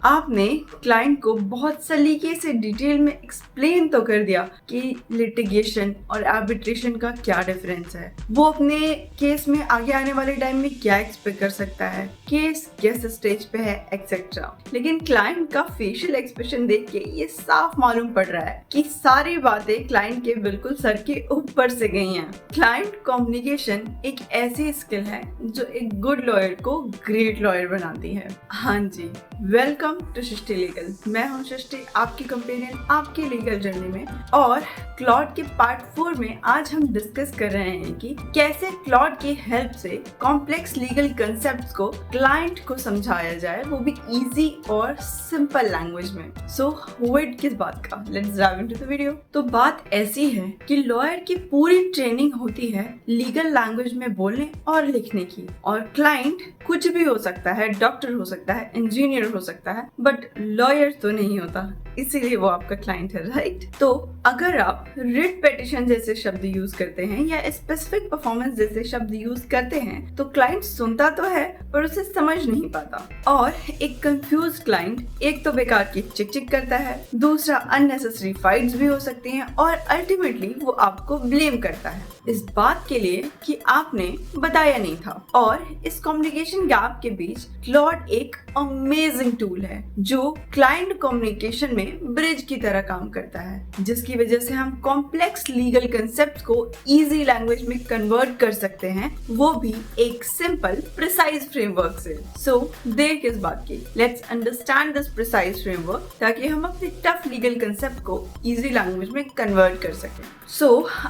आपने क्लाइंट को बहुत सलीके से डिटेल में एक्सप्लेन तो कर दिया कि लिटिगेशन और आर्बिट्रेशन का क्या डिफरेंस है, वो अपने केस में आगे आने वाले टाइम में क्या एक्सपेक्ट कर सकता है, केस किस स्टेज पे है, एक्सेट्रा। लेकिन क्लाइंट का फेशियल एक्सप्रेशन देख के ये साफ मालूम पड़ रहा है कि सारी बातें क्लाइंट के बिल्कुल सर के ऊपर से गई हैं। क्लाइंट कम्युनिकेशन एक ऐसी स्किल है जो एक गुड लॉयर को ग्रेट लॉयर बनाती है। हाँ जी, वेलकम टू सृष्टि लीगल। मैं हूँ सृष्टि, आपकी कंपेनियन आपकी लीगल जर्नी में। और क्लॉड के पार्ट 4 में आज हम डिस्कस कर रहे हैं कि कैसे क्लॉड की हेल्प से कॉम्प्लेक्स लीगल कंसेप्ट्स को क्लाइंट को समझाया जाए, वो भी इजी और सिंपल लैंग्वेज में। सो वेट किस बात का, let's dive into the video. तो बात ऐसी है कि लॉयर की पूरी ट्रेनिंग होती है लीगल लैंग्वेज में बोलने और लिखने की, और क्लाइंट कुछ भी हो सकता है, डॉक्टर हो सकता है, इंजीनियर हो सकता है, बट लॉयर तो नहीं होता, इसीलिए वो आपका क्लाइंट है, राइट? तो अगर आप रिट पिटीशन जैसे शब्द यूज करते हैं या स्पेसिफिक परफॉर्मेंस जैसे शब्द यूज करते हैं तो क्लाइंट सुनता तो है पर उसे समझ नहीं पाता। और एक कंफ्यूज क्लाइंट एक तो बेकार की चिक चिक करता है, दूसरा अननेसेसरी फाइट्स भी हो सकती हैं, और अल्टीमेटली वो आपको ब्लेम करता है इस बात के लिए कि आपने बताया नहीं था। और इस कम्युनिकेशन गैप के बीच क्लॉड एक अमेजिंग टूल है जो क्लाइंट कम्युनिकेशन में ब्रिज की तरह काम करता है, जिसकी वजह से हम कॉम्प्लेक्स लीगल कंसेप्ट को इजी लैंग्वेज में कन्वर्ट कर सकते हैं, वो भी एक सिंपल प्रिसाइज फ्रेमवर्क से। सो देर किस बात की, let's understand this precise framework ताकि हम अपने टफ लीगल कंसेप्ट को इजी लैंग्वेज में कन्वर्ट कर सकें। सो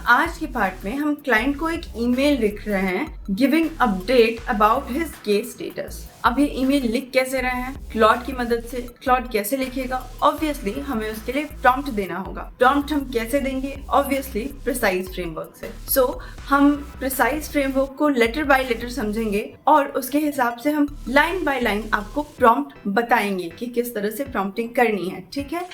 आज के पार्ट में हम क्लाइंट को एक ईमेल लिख रहे हैं giving update about his case status. अब ये ईमेल लिख कैसे रहे हैं? क्लॉड की मदद से। क्लॉड कैसे लिखेगा? ऑब्वियसली हमें उसके लिए प्रॉम्प्ट देना होगा। प्रॉम्प्ट हम कैसे देंगे? ऑब्वियसली प्रिसाइज फ्रेमवर्क से। सो हम प्रिसाइज फ्रेमवर्क को लेटर बाय लेटर समझेंगे और उसके हिसाब से हम लाइन बाय लाइन आपको प्रॉम्प्ट बताएंगे कि किस तरह से प्रॉम्प्टिंग करनी है, ठीक है?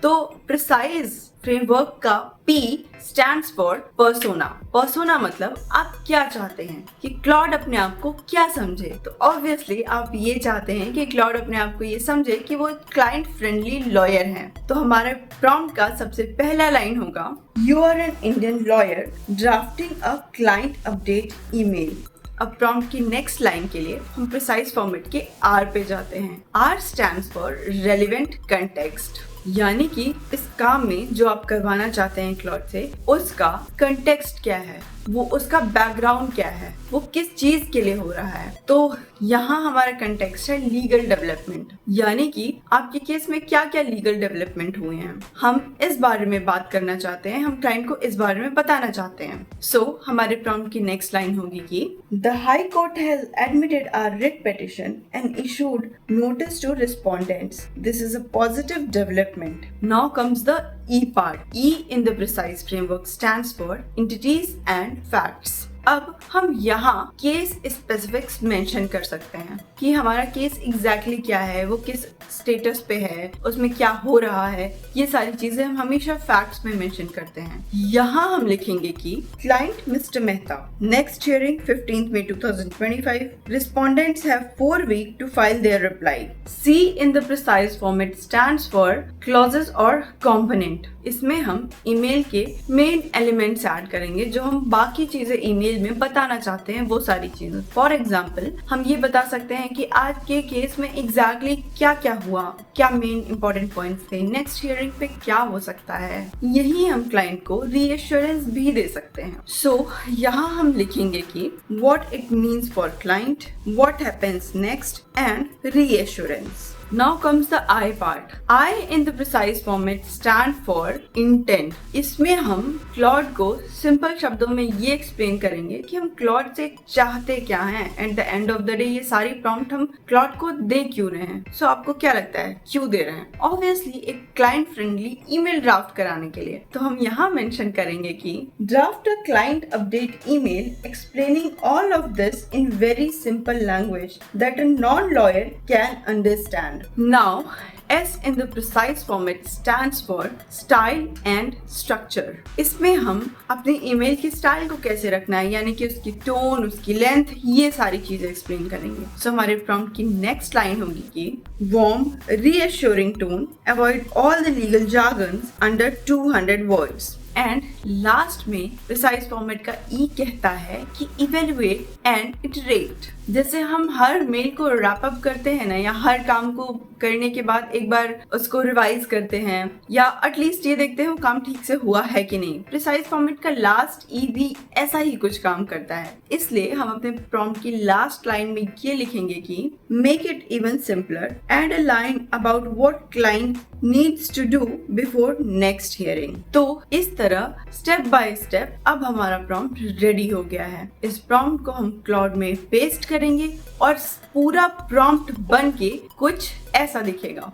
तो प्रिसाइज फ्रेमवर्क का P stands for persona. Persona मतलब आप क्या चाहते हैं कि क्लॉड अपने आप को क्या समझे। तो ऑब्वियसली आप ये चाहते हैं कि क्लॉड अपने आप को ये समझे कि वो क्लाइंट फ्रेंडली लॉयर हैं। तो हमारे प्रॉम्प्ट का सबसे पहला लाइन होगा, you are an Indian lawyer drafting a client update email. अब प्रॉम्प्ट की नेक्स्ट लाइन के लिए हम प्रिसाइज फॉर्मेट के R पे जाते हैं। R stands for relevant context, यानी कि इस काम में जो आप करवाना चाहते हैं क्लॉड से, उसका कंटेक्स्ट क्या है, वो उसका बैकग्राउंड क्या है, वो किस चीज के लिए हो रहा है। तो यहाँ हमारा कंटेक्स्ट है लीगल डेवलपमेंट, यानी कि आपके केस में क्या क्या लीगल डेवलपमेंट हुए हैं, हम इस बारे में बात करना चाहते हैं, हम क्लाइंट को इस बारे में बताना चाहते हैं। सो हमारे प्रॉम्प्ट की नेक्स्ट लाइन होगी कि the high court has admitted our writ petition and issued notice to respondents. This is a positive development. Now comes the E part. E in the precise framework stands for entities and facts. अब हम यहाँ case specifics mention कर सकते हैं कि हमारा case exactly क्या है, वो किस स्टेटस पे है, उसमें क्या हो रहा है। ये सारी चीजें हम हमेशा फैक्ट्स में मेंशन करते हैं। यहाँ हम लिखेंगे कि client mister Mehta, next hearing 15 May 2025, respondents have 4 weeks to file their reply. C in the precise format stands for clauses or component. इसमें हम ईमेल के मेन एलिमेंट्स ऐड करेंगे जो हम बाकी चीजें ईमेल में बताना चाहते हैं, वो सारी चीजें। फॉर एग्जाम्पल हम ये बता सकते हैं कि आज के केस में एग्जैक्टली क्या क्या हुआ, क्या मेन इंपॉर्टेंट पॉइंट्स थे, नेक्स्ट हियरिंग पे क्या हो सकता है। यही हम क्लाइंट को रीएश्योरेंस भी दे सकते हैं। सो यहाँ हम लिखेंगे कि what it means for client, what happens next and reassurance. Now comes the I part. I in the precise format stand for intent. इसमें हम क्लॉड को सिंपल शब्दों में ये एक्सप्लेन करेंगे कि हम क्लॉड से चाहते क्या हैं। At the end of the day ये सारी प्रॉम्प्ट हम क्लॉड को दे क्यों रहे हैं। सो आपको क्या लगता है क्यों दे रहे हैं? ऑब्वियसली एक क्लाइंट फ्रेंडली ईमेल ड्राफ्ट कराने के लिए। तो हम यहाँ मेंशन करेंगे कि draft a client update email explaining all of this in very simple language that a non lawyer can understand. understand. Now, S in the precise format stands for style and structure. इसमें हम अपने email की style को कैसे रखना है, यानी कि उसकी टोन, उसकी लेंथ, ये सारी चीजें एक्सप्लेन करेंगे. सो हमारे प्रॉम्प्ट की नेक्स्ट लाइन होगी कि warm, reassuring tone, avoid all the legal jargons under 200 words. And last में प्रिसाइज फॉर्मेट का ई कहता है कि इवेल्युएट एंड इटरेट. जैसे हम हर मेल को रैप अप करते हैं ना, या हर काम को करने के बाद एक बार उसको रिवाइज करते हैं, या एटलीस्ट ये देखते हैं वो काम ठीक से हुआ है कि नहीं. प्रिसाइज फॉर्मेट का लास्ट ई भी ऐसा ही कुछ काम करता है. इसलिए हम अपने प्रॉम्प्ट की लास्ट लाइन में ये लिखेंगे कि make it even simpler, add a line about what client needs to do before next hearing. तो इस तरह स्टेप बाय स्टेप अब हमारा प्रॉम्प्ट रेडी हो गया है. इस प्रॉम्प्ट को हम क्लाउड में पेस्ट करेंगे और पूरा प्रॉम्प्ट बन के कुछ ऐसा दिखेगा.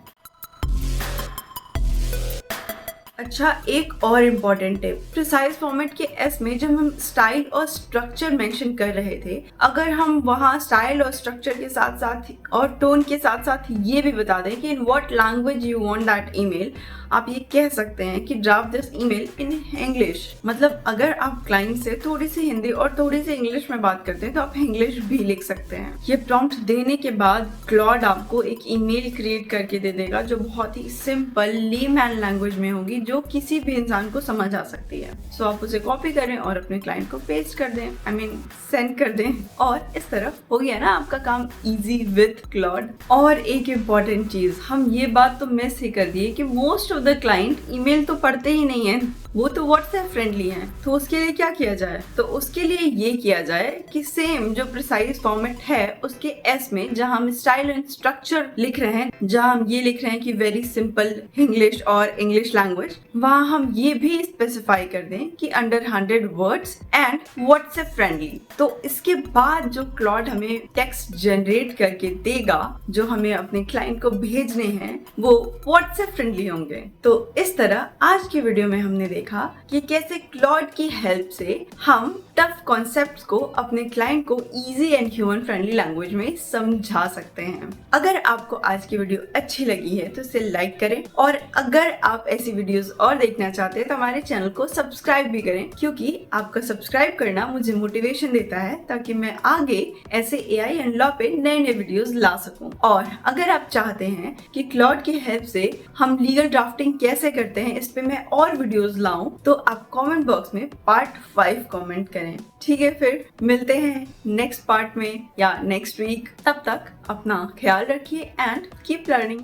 अच्छा, एक और इम्पॉर्टेंट टिप. प्रिसाइज फॉर्मेट के एस में जब हम स्टाइल और स्ट्रक्चर मेंशन कर रहे थे, अगर हम वहाँ स्टाइल और स्ट्रक्चर के साथ साथ और टोन के साथ साथ ये भी बता दें कि in what language you want that email, आप ये कह सकते हैं कि draft this email in English. मतलब अगर आप क्लाइंट से थोड़ी सी हिंदी और थोड़ी सी इंग्लिश में बात करते हैं तो आप इंग्लिश भी लिख सकते हैं. ये प्रॉम्प्ट देने के बाद क्लॉड आपको एक ईमेल क्रिएट करके दे देगा जो बहुत ही सिंपल लेमैन लैंग्वेज में होगी, जो किसी भी इंसान को समझ आ सकती है. सो आप उसे कॉपी करें और अपने क्लाइंट को पेस्ट कर दें, सेंड कर दें, और इस तरह हो गया ना आपका काम इजी विद क्लॉड. और एक इम्पॉर्टेंट चीज, हम ये बात तो मिस ही कर दिए कि most of the client email तो पढ़ते ही नहीं है, वो तो व्हाट्सएप फ्रेंडली हैं. तो उसके लिए क्या किया जाए? तो उसके लिए ये किया जाए कि सेम जो प्रिसाइज फॉर्मेट है उसके एस में जहां हम स्टाइल एंड स्ट्रक्चर लिख रहे हैं, जहां हम ये लिख रहे हैं कि वेरी सिंपल इंग्लिश और इंग्लिश लैंग्वेज, वहां हम ये भी स्पेसिफाई कर दें कि under 100 words and WhatsApp friendly. तो इसके बाद जो क्लॉड हमें टेक्स्ट जनरेट करके देगा, जो हमें अपने क्लाइंट को भेजने हैं, वो व्हाट्सएप फ्रेंडली होंगे. तो इस तरह आज की वीडियो में हमने देखा कि कैसे क्लॉड की हेल्प से हम टफ कॉन्सेप्ट्स को अपने क्लाइंट को easy and human friendly language में समझा सकते हैं. अगर आपको आज की वीडियो अच्छी लगी है तो इसे लाइक करें, और अगर आप ऐसी वीडियोस और देखना चाहते हैं तो हमारे चैनल को सब्सक्राइब भी करें, क्योंकि आपका सब्सक्राइब करना मुझे मोटिवेशन देता है ताकि मैं आगे ऐसे एआई एंड लॉ पे नए नए वीडियोस ला सकूं. और अगर आप चाहते हैं कि क्लॉड की हेल्प से हम लीगल ड्राफ्टिंग कैसे करते हैं, इस पे मैं और वीडियोस लाऊं, तो आप कमेंट बॉक्स में पार्ट 5 कमेंट करें. ठीक है, फिर मिलते हैं नेक्स्ट पार्ट में या नेक्स्ट वीक. तब तक अपना ख्याल रखिए एंड कीप लर्निंग.